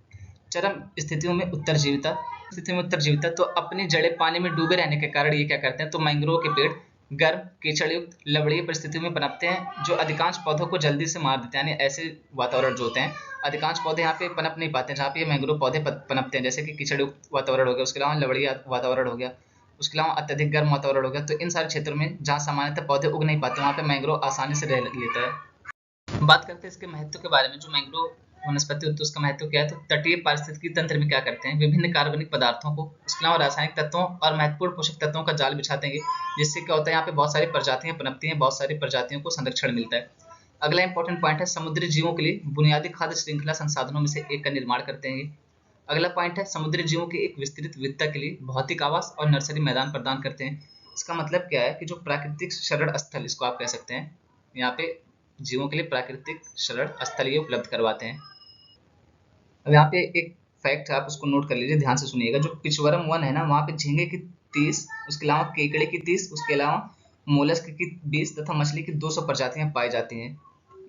चरम स्थितियों में उत्तरजीविता, स्थिति में उत्तरजीविता, तो अपनी जड़ें पानी में डूबे रहने के कारण ये क्या करते हैं, तो मैंग्रोव के पेड़ गर्म कीचड़युक्त लवणीय परिस्थितियों में पनपते हैं, जो अधिकांश पौधों को जल्दी से मार देते हैं। यानी ऐसे वातावरण जो होते हैं, अधिकांश पौधे यहाँ पे पनप नहीं पाते हैं जहाँ पे ये मैंग्रोव पौधे पनपते हैं, जैसे कि कीचड़युक्त वातावरण हो गया, उसके अलावा लवणीय वातावरण हो गया, उसके अलावा अत्यधिक गर्म वातावरण हो गया। तो इन सारे क्षेत्रों में जहाँ सामान्यतः पौधे उग नहीं पाते वहाँ पे मैंग्रोव आसानी से रह लेता है। बात करते हैं इसके महत्व के बारे में, जो मैंग्रोव वनस्पति होती है उसका महत्व क्या है, तो तटीय पारिस्थितिकी तंत्र में क्या करते हैं, विभिन्न कार्बनिक पदार्थों को, उसके अलावा रासायनिक तत्वों और महत्वपूर्ण पोषक तत्वों का जाल बिछाते हैं, जिससे क्या होता है यहाँ पे बहुत सारी प्रजातियां पनपती हैं, बहुत सारी प्रजातियों को संरक्षण मिलता है। अगला इंपॉर्टेंट पॉइंट है समुद्री जीवों के लिए बुनियादी खाद्य श्रृंखला संसाधनों में से एक का निर्माण करते हैं। अगला पॉइंट है समुद्री जीवों की एक विस्तृत विविधता के लिए भौतिक आवास और नर्सरी मैदान प्रदान करते हैं। इसका मतलब क्या है कि जो प्राकृतिक शरण स्थल, इसको आप कह सकते हैं, यहाँ पे जीवों के लिए प्राकृतिक शरण स्थल ये उपलब्ध करवाते हैं। अब यहाँ पे एक फैक्ट है, आप उसको नोट कर लीजिए, ध्यान से सुनिएगा। जो पिचवरम वन है ना, वहाँ पे झींगे की 30, उसके अलावा केकड़े की 30, उसके अलावा मोलस्क की 20 तथा मछली की 200 प्रजातियां पाई जाती हैं।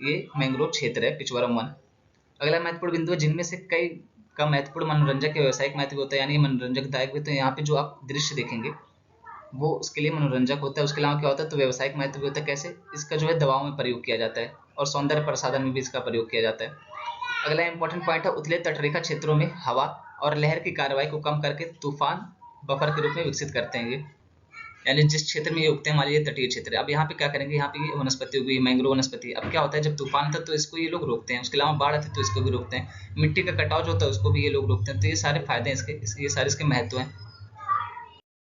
ये मैंग्रोव क्षेत्र है पिचवरम वन। अगला महत्वपूर्ण बिंदु है जिनमें से कई का महत्वपूर्ण मनोरंजक या व्यवसायिक महत्व होता है, यानी मनोरंजक दायक भी। तो यहाँ पे जो आप दृश्य देखेंगे वो उसके लिए मनोरंजक होता है। उसके अलावा क्या होता है, तो व्यवसायिक महत्व भी होता है। कैसे, इसका जो है दवाओं में प्रयोग किया जाता है और सौंदर्य प्रसाधन में भी इसका प्रयोग किया जाता है। अगला इंपॉर्टेंट पॉइंट है उथले तटरेखा क्षेत्रों में हवा और लहर की कार्रवाई को कम करके तूफान बफर के रूप में विकसित करते हैं ये, यानी जिस क्षेत्र में ये उगते हैं मान लीजिए तटीय क्षेत्र। अब यहाँ पे क्या करेंगे, यहाँ पे वनस्पति उगी मैंग्रोव वनस्पति। अब क्या होता है, जब तूफान आता है तो इसको ये लोग रोकते हैं, उसके अलावा बाढ़ आती है तो इसको भी रोकते हैं, मिट्टी का कटाव जो होता है उसको भी ये लोग रोकते हैं। तो ये सारे फायदे हैं इसके, ये सारे इसके महत्व हैं।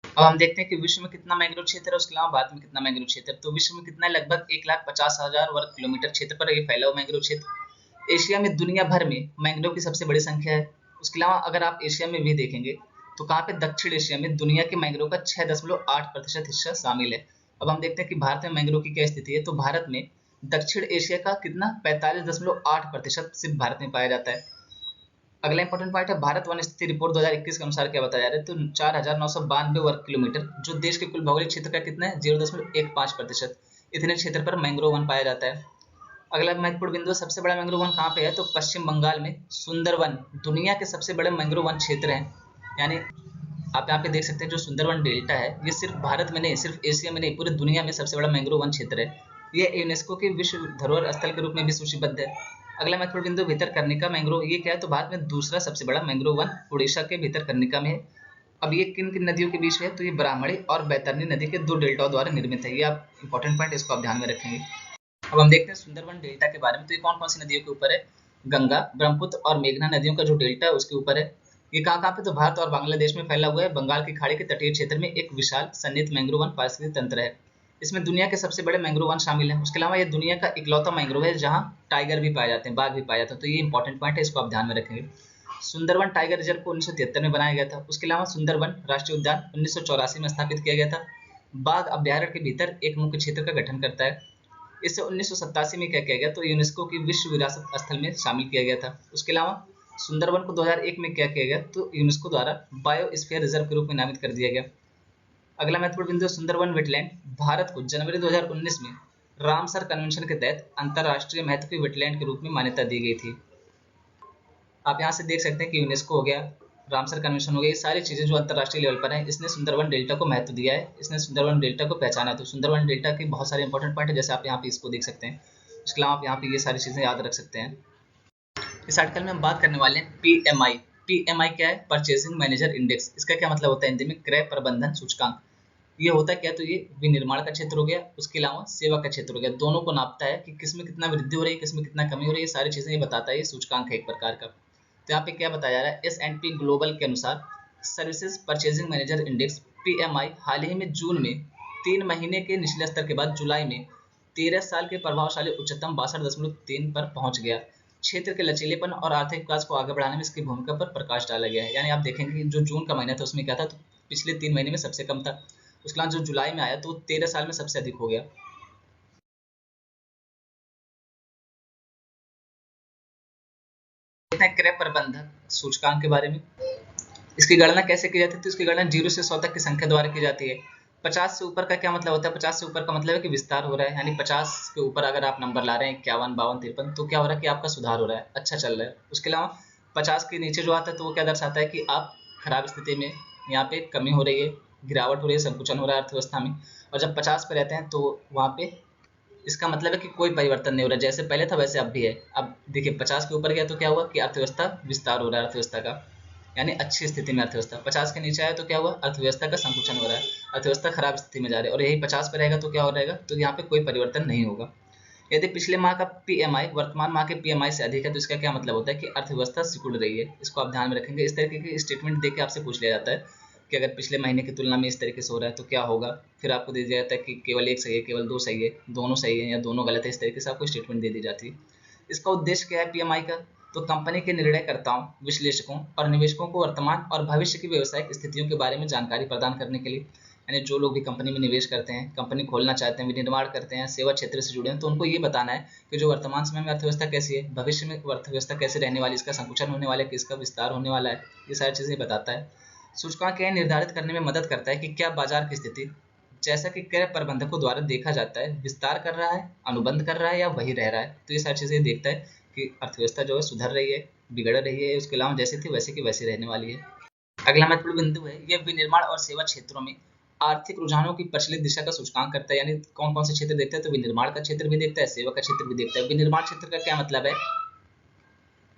अब हम देखते हैं कि विश्व में कितना मैंग्रोव क्षेत्र है, उसके अलावा भारत में कितना मैंग्रोव क्षेत्र है। तो विश्व में कितना है, लगभग 1,50,000 वर्ग किलोमीटर क्षेत्र पर ये फैला हुआ मैंग्रोव क्षेत्र। एशिया में दुनिया भर में मैंग्रोव की सबसे बड़ी संख्या है। उसके अलावा अगर आप एशिया में भी देखेंगे तो कहाँ पे, दक्षिण एशिया में दुनिया के मैंग्रोव का 6.8% हिस्सा शामिल है। अब हम देखते हैं कि भारत में मैंग्रोव की क्या स्थिति है, तो भारत में दक्षिण एशिया का कितना 45.8% सिर्फ भारत में पाया जाता है। अगला इंपॉर्टेंट पॉइंट है भारत वन स्थिति रिपोर्ट 2021 के अनुसार क्या बताया जा रहा है, तो 4,992 वर्ग किलोमीटर, जो देश के कुल भौगोलिक क्षेत्र का कितना है 0.15%, इतने क्षेत्र पर मैंग्रोव वन पाया जाता है। अगला महत्वपूर्ण बिंदु, सबसे बड़ा मैंग्रोव वन कहाँ पे है, तो पश्चिम बंगाल में सुंदरवन दुनिया के सबसे बड़े मैंग्रोव वन क्षेत्र है। यानी आप यहाँ पे देख सकते हैं जो सुंदरवन डेल्टा है ये सिर्फ भारत में नहीं, सिर्फ एशिया में नहीं, पूरी दुनिया में सबसे बड़ा मैंग्रोव वन क्षेत्र है। ये यूनेस्को के विश्व धरोहर स्थल के रूप में भी सूचीबद्ध है। अगला महत्वपूर्ण बिंदु भितरकनिका मैंग्रोव, ये क्या है, तो भारत में दूसरा सबसे बड़ा मैंग्रोव वन उड़ीसा के भितरकनिका में है। अब ये किन किन नदियों के बीच में है, तो ये ब्राह्मणी और बैतरनी नदी के 2 डेल्टाओं द्वारा निर्मित है। ये आप इंपॉर्टेंट पॉइंट, इसको आप ध्यान में रखेंगे। अब हम देखते हैं सुंदरवन डेल्टा के बारे में, तो ये कौन कौन सी नदियों के ऊपर है, गंगा, ब्रह्मपुत्र और मेघना नदियों का जो डेल्टा है उसके ऊपर है। ये कहाँ पे, तो भारत और बांग्लादेश में फैला हुआ है। बंगाल की खाड़ी के तटीय क्षेत्र में एक विशाल सन्निहित मैंग्रोव वन पारिस्थितिक तंत्र है। इसमें दुनिया के सबसे बड़े मैंग्रोव वन शामिल हैं। उसके अलावा ये दुनिया का इकलौता मैंग्रोव है जहाँ टाइगर भी पाए जाते हैं, बाघ भी पाए जाते हैं। तो ये इंपॉर्टेंट पॉइंट है, इसको आप ध्यान में रखेंगे। सुंदरवन टाइगर रिजर्व को 1973 में बनाया गया था। उसके अलावा सुंदरवन राष्ट्रीय उद्यान 1984 में स्थापित किया गया था। बाघ अभ्यारण्य के भीतर एक मुख्य क्षेत्र का गठन करता है। इसे 1987 में क्या किया गया, तो यूनेस्को की विश्व विरासत स्थल में शामिल किया गया था। उसके अलावा सुंदरवन को 2001 में क्या किया गया, तो यूनेस्को द्वारा बायोस्फीयर रिजर्व के रूप में नामित कर दिया गया। अगला महत्वपूर्ण बिंदु सुंदरवन वेटलैंड। भारत को जनवरी 2019 में रामसर कन्वेंशन के तहत अंतरराष्ट्रीय महत्व की वेटलैंड के रूप में मान्यता दी गई थी। आप यहाँ से देख सकते हैं कि यूनेस्को हो गया, रामसर कन्वेंशन हो गया, ये सारी चीजें जो अंतरराष्ट्रीय लेवल पर है, इसने सुंदरवन डेल्टा को महत्व दिया है, इसने सुंदरवन डेल्टा को पहचाना। तो सुंदरवन डेल्टा के बहुत सारे इंपॉर्टेंट पॉइंट है, जैसे आप यहाँ पे इसको देख सकते हैं। उसके अलावा आप यहाँ पे ये सारी चीजें याद रख सकते हैं। इस आर्टिकल में हम बात करने वाले हैं पीएमआई। पीएमआई क्या है? Purchasing manager index. इसका क्या मतलब होता है हिंदी में? क्रय प्रबंधन सूचकांक। ये होता है क्या? तो ये विनिर्माण का क्षेत्र हो गया, उसके अलावा सेवा का क्षेत्र हो गया, दोनों को नापता है कि किसमें कितना वृद्धि हो रही है, किसमें कितना कमी हो रही है, सारी चीजें ये बताता है। ये सूचकांक है एक प्रकार का। तो यहाँ पे क्या बताया जा रहा है? S&P ग्लोबल के अनुसार services purchasing manager index PMI हाल ही में जून में 3 महीने के निचले स्तर के बाद जुलाई में 13 साल के प्रभावशाली उच्चतम 62.3 पर पहुंच गया। क्षेत्र के लचीलेपन और आर्थिक विकास को आगे बढ़ाने में इसकी भूमिका पर प्रकाश डाला गया है। यानी आप देखेंगे जो जून का महीना था उसमें क्या था, तो पिछले 3 महीने में सबसे कम था। उसके बाद जो जुलाई में आया तो 13 साल में सबसे अधिक हो गया। क्रय प्रबंधक सूचकांक के बारे में। इसकी गणना कैसे की जाती है? तो इसकी गणना 0 से 100 तक की संख्या द्वारा की जाती है। 50 से ऊपर का क्या मतलब होता है? 50 से ऊपर का मतलब है कि विस्तार हो रहा है, यानी 50 के ऊपर अगर आप नंबर ला रहे हैं 51, 52, 53, तो क्या हो रहा है कि आपका सुधार हो रहा है, अच्छा चल रहा है। उसके अलावा 50 के नीचे जो आता है तो वो क्या दर्शाता है कि आप खराब स्थिति में, यहाँ पे कमी हो रही है, गिरावट हो रही है, संकुचन हो रहा है अर्थव्यवस्था में। और जब 50 पे रहते हैं तो वहाँ पे इसका मतलब है कि कोई परिवर्तन नहीं हो रहा है, जैसे पहले था वैसे अब भी है। अब देखिए 50 के ऊपर गया तो क्या हुआ कि अर्थव्यवस्था विस्तार हो रहा है अर्थव्यवस्था का, यानी अच्छी स्थिति में अर्थव्यवस्था। 50 के नीचे आया तो क्या हुआ? अर्थव्यवस्था का संकुचन हो रहा है, अर्थव्यवस्था खराब स्थिति में जा रही है। और यही 50 पे रहेगा तो क्या हो रहेगा? तो यहाँ पे कोई परिवर्तन नहीं होगा। यदि पिछले माह का पीएमआई वर्तमान माह के पीएमआई से अधिक है तो इसका क्या मतलब होता है कि अर्थव्यवस्था सिकुड़ रही है। इसको आप ध्यान में रखेंगे। इस तरीके की स्टेटमेंट देके आपसे पूछ लिया जाता है कि अगर पिछले महीने की तुलना में इस तरीके से हो रहा है तो क्या होगा। फिर आपको दे दिया जाता है कि केवल एक सही है, केवल दो सही है, दोनों सही है या दोनों गलत है। इस तरीके से आपको स्टेटमेंट दे दी जाती है। इसका उद्देश्य क्या है पीएमआई का? तो कंपनी के निर्णयकर्ताओं, विश्लेषकों और निवेशकों को वर्तमान और भविष्य की व्यावसायिक स्थितियों के बारे में जानकारी प्रदान करने के लिए, यानी जो लोग भी कंपनी में निवेश करते हैं, कंपनी खोलना चाहते हैं, विनिर्माण करते हैं, सेवा क्षेत्र से जुड़े हैं, तो उनको ये बताना है कि जो वर्तमान समय में अर्थव्यवस्था कैसी है, भविष्य में अर्थव्यवस्था कैसे रहने वाली, इसका संकुचन होने वाला है कि इसका विस्तार होने वाला है। ये सारी चीजें बताता है। सूचकांक क्या निर्धारित करने में मदद करता है कि क्या बाजार की स्थिति, जैसा कि क्रय प्रबंधकों द्वारा देखा जाता है, विस्तार कर रहा है, अनुबंध कर रहा है या वही रह रहा है। तो ये सारी चीजें देखता है कि अर्थव्यवस्था जो है सुधर रही है, बिगड़ रही है, उसके अलावा जैसी थी वैसे की वैसी रहने वाली है। अगला महत्वपूर्ण बिंदु है ये विनिर्माण और सेवा क्षेत्रों में आर्थिक रुझानों की प्रचलित दिशा का सूचकांक करता है। यानी कौन कौन से क्षेत्र देखता है? तो विनिर्माण का क्षेत्र भी देखता है, सेवा का क्षेत्र भी देखता है। विनिर्माण क्षेत्र का क्या मतलब है?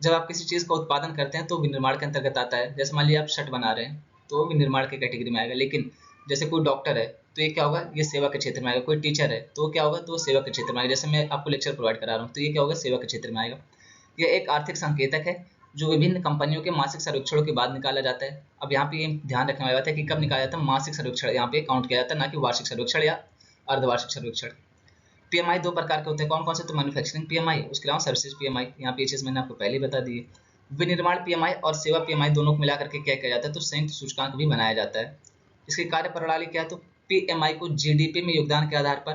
जब आप किसी चीज का उत्पादन करते हैं तो विनिर्माण के अंतर्गत आता है। जैसे मान लीजिए आप शर्ट बना रहे हैं तो विनिर्माण के कैटेगरी में आएगा। लेकिन जैसे कोई डॉक्टर है तो ये क्या होगा? ये सेवा के क्षेत्र में आएगा। कोई टीचर है तो क्या होगा? तो सेवा के क्षेत्र में आएगा। जैसे मैं आपको लेक्चर प्रोवाइड करा रहा हूँ तो ये क्या होगा? सेवा के क्षेत्र में आएगा। यह एक आर्थिक संकेतक है जो विभिन्न कंपनियों के मासिक सर्वेक्षणों के बाद निकाला जाता है। अब यहाँ पे ये ध्यान रखने वाली बात है कि कब निकाला जाता है? मासिक सर्वेक्षण यहाँ पे काउंट किया जाता है, ना कि वार्षिक सर्वेक्षण या अर्धवार्षिक सर्वेक्षण। पीएमआई दो प्रकार के होते हैं। कौन कौन से? तो मैन्युफैक्चरिंग पीएमआई, उसके अलावा सर्विसेज पीएमआई। यहाँ पे ये चीज मैंने आपको पहले ही बता दी है। विनिर्माण पीएमआई और सेवा पीएमआई दोनों को मिलाकर के क्या किया जाता है? तो संयुक्त सूचकांक भी बनाया जाता है। इसकी कार्य प्रणाली क्या है? तो पीएमआई को जीडीपी में योगदान के आधार पर,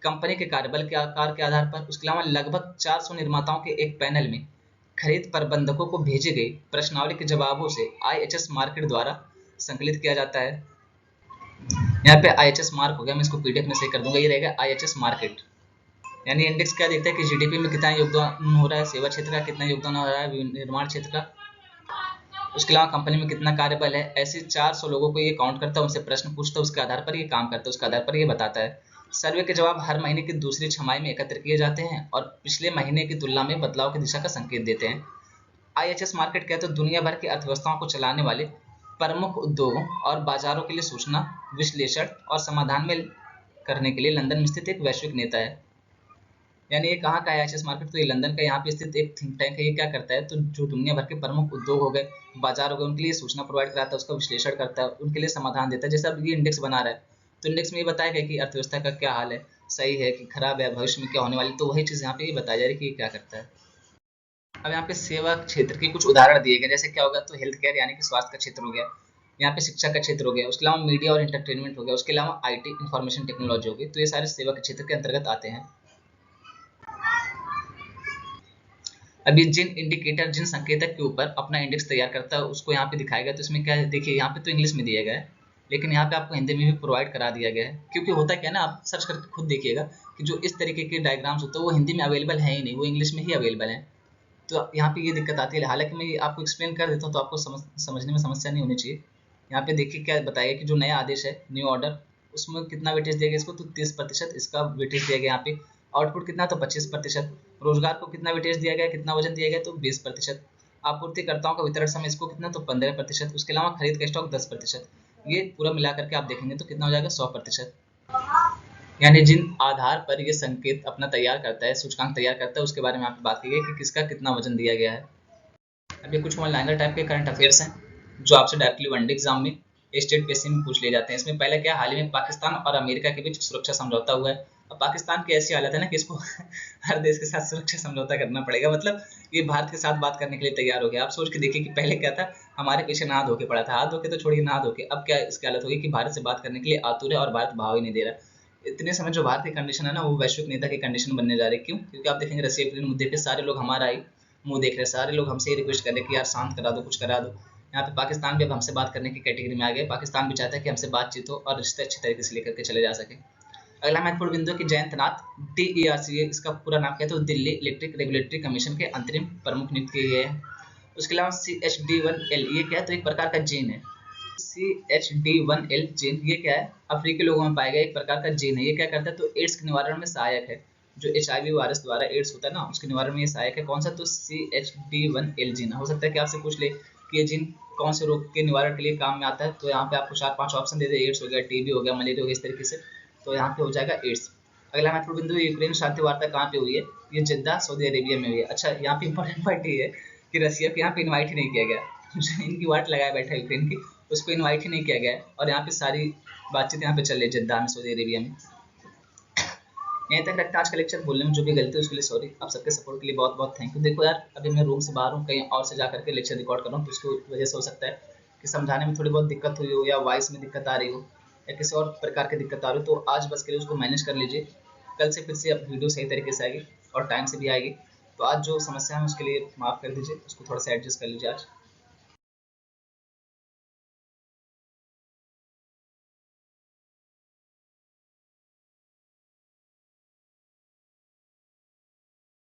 कंपनी के कार्यबल के आकार के आधार पर, उसके अलावा लगभग 400 निर्माताओं के एक पैनल में खरीद प्रबंधकों को भेजे गए प्रश्नावली के जवाबों से आईएचएस मार्केट द्वारा संकलित किया जाता है। यहाँ पे आईएचएस मार्क हो गया, मैं इसको पीडीएफ में सही कर दूंगा। ये रहेगा आईएचएस मार्केट। यानी इंडेक्स क्या देखता है कि जीडीपी में कितना योगदान हो रहा है, सेवा क्षेत्र का कितना योगदान हो रहा है, निर्माण क्षेत्र का, उसके अलावा कंपनी में कितना कार्यबल है। ऐसे 400 लोगों को ये काउंट करता है, उनसे प्रश्न पूछता है, उसके आधार पर ये काम करता है, उसके आधार पर ये बताता है। सर्वे के जवाब हर महीने की दूसरी छमाही में एकत्र किए जाते हैं और पिछले महीने की तुलना में बदलाव की दिशा का संकेत देते हैं। आईएचएस मार्केट क्या है? तो दुनिया भर की अर्थव्यवस्थाओं को चलाने वाले प्रमुख उद्योगों और बाजारों के लिए सूचना, विश्लेषण और समाधान में करने के लिए लंदन में स्थित एक वैश्विक नेता है। यानी ये कहाँ का है आईएचएस मार्केट? तो ये लंदन का यहाँ पे स्थित एक थिंक टैंक है। ये क्या करता है? तो जो दुनिया भर के प्रमुख उद्योग हो गए, बाजार हो गए, उनके लिए सूचना प्रोवाइड कराता है, उसका विश्लेषण करता है, उनके लिए समाधान देता है। जैसे अब ये इंडेक्स बना रहा है तो इंडेक्स में ये बताया गया कि अर्थव्यवस्था का क्या हाल है, सही है कि खराब है, भविष्य में क्या होने वाली, तो वही चीज़ यहाँ पे ये बताया जा रही है कि ये क्या करता है। अब यहाँ पे सेवा क्षेत्र के कुछ उदाहरण दिए गए। जैसे क्या होगा? तो हेल्थ केयर यानी कि स्वास्थ्य का क्षेत्र हो गया, यहाँ पे शिक्षा का क्षेत्र हो गया, उसके अलावा मीडिया और एंटरटेनमेंट हो गया, उसके अलावा आईटी इंफॉर्मेशन टेक्नोलॉजी हो गई। तो ये सारे सेवा के क्षेत्र के अंतर्गत आते हैं। अब ये जिन इंडिकेटर, जिन संकेतक के ऊपर अपना इंडेक्स तैयार करता है उसको यहाँ पे दिखाएगा। तो इसमें क्या है, देखिए यहाँ पे तो इंग्लिश में दिया गया है, लेकिन यहाँ पे आपको हिंदी में भी प्रोवाइड करा दिया गया है। क्योंकि होता क्या है ना, आप सर्च करके खुद देखिएगा कि जो इस तरीके के डायग्राम्स होते हैं वो हिंदी में अवेलेबल है ही नहीं, वो इंग्लिश में ही अवेलेबल है। तो यहाँ पे ये दिक्कत आती है। हालांकि मैं आपको एक्सप्लेन कर देता हूँ तो आपको समझने में समस्या नहीं होनी चाहिए। यहाँ पे देखिए क्या बताइए कि जो नया आदेश है, न्यू ऑर्डर, उसमें कितना वेटेज दिया गया इसको, तो 30% इसका वेटेज दिया गया यहाँ पे। आउटपुट कितना, तो 25%। रोजगार को कितना वेटेज दिया गया, कितना वजन दिया गया, तो 20%। आपूर्तिकर्ताओं का वितरण समय इसको कितना, तो 15%। उसके अलावा खरीद का स्टॉक 10%। ये पूरा मिला करके आप देखेंगे तो कितना हो जाएगा, 100%। यानी जिन आधार पर ये संकेत अपना तैयार करता है, सूचकांक तैयार करता है, उसके बारे में आपकी बात की गई कि किसका कितना वजन दिया गया है। अब ये कुछ वन लाइनर टाइप के करंट अफेयर्स हैं जो आपसे डायरेक्टली वनडे एग्जाम में स्टेट पीएससी में पूछ लिए जाते हैं। इसमें पहले क्या, हाल ही में पाकिस्तान और अमेरिका के बीच सुरक्षा समझौता हुआ है। अब पाकिस्तान की ऐसी हालत है ना कि इसको हर देश के साथ सुरक्षा समझौता करना पड़ेगा। मतलब ये भारत के साथ बात करने के लिए तैयार हो गया। आप सोच के देखिए कि पहले क्या था, हमारे पीछे नहा धो के पड़ा था। हाथ धो के तो छोड़िए, नहा धो के, अब क्या इसकी हालत होगी कि भारत से बात करने के लिए आतुर है और भारत भाव ही नहीं दे रहा। इतने समय जो भारत की कंडीशन है ना, वो वैश्विक नेता की कंडीशन बनने जा रही है। क्यों? क्योंकि आप देखेंगे रशिया यूक्रेन मुद्दे पे सारे लोग हमारा ही मुंह देख रहे हैं, सारे लोग हमसे रिक्वेस्ट कर रहे हैं कि यार शांत करा दो, कुछ करा दो। यहाँ पे पाकिस्तान भी अब हमसे बात करने की कैटेगरी में आ गए। पाकिस्तान भी चाहता है कि हमसे बातचीत हो और रिश्ते अच्छे तरीके से लेकर के चले जा सके। अगला महत्वपूर्ण बिंदु कि जयंत नाथ DERC, इसका पूरा नाम क्या है, तो दिल्ली इलेक्ट्रिक रेगुलेटरी कमीशन के अंतरिम प्रमुख नियुक्त किए गए हैं। उसके अलावा CHD1L, ये क्या है, तो एक प्रकार का जीन है। CHD1L जीन ये क्या है, अफ्रीकी लोगों में पाया गया एक प्रकार का जीन है। ये क्या करता है, तो एड्स के निवारण में सहायक है। जो HIV वायरस द्वारा एड्स होता है ना, उसके निवारण में ये सहायक है। कौन सा, तो CHD1L जीन। हो सकता है कि आपसे पूछ ले कि ये जीन कौन से रोग के निवारण के लिए काम में आता है, तो यहाँ पे आपको 4-5 ऑप्शन दे दे, एड्स हो गया, TB हो गया, मलेरिया हो गया, इस तरीके से। तो यहाँ पे हो जाएगा एड्स। अगला महत्वपूर्ण बिंदु, यूक्रेन शांति वार्ता कहाँ पे हुई है, ये जिद्दा सऊदी अरेबिया में हुई है। अच्छा, यहाँ पे इंपॉर्टेंट पॉइंट ये है कि रसिया को यहाँ पे इन्वाइट ही नहीं किया गया। जो इनकी वाट लगाया बैठा है यूक्रेन की, उसको इन्वाइट ही नहीं किया गया है। और यहाँ पे सारी बातचीत यहाँ पे चल रही है जिद्दा में, सऊदी अरेबिया में। यहीं तक रखते हैं आज का लेक्चर। बोलने में जो भी गलती है उसके लिए सॉरी। आप सबके सपोर्ट के लिए बहुत बहुत थैंक यू। देखो यार, अभी मैं रूम से बाहर हूँ, कहीं और से जा करके लेक्चर रिकॉर्ड कर रहा हूँ, तो उसकी वजह से हो सकता है कि समझाने में थोड़ी बहुत दिक्कत हुई हो, या वॉइस में दिक्कत आ रही हो, या किसी और प्रकार की दिक्कत आ रही हो। तो आज बस के लिए उसको मैनेज कर लीजिए। कल से फिर से अब वीडियो सही तरीके से आएगी और टाइम से भी आएगी। तो आज जो समस्या है उसके लिए माफ़ कर दीजिए, उसको थोड़ा सा एडजस्ट कर लीजिए आज।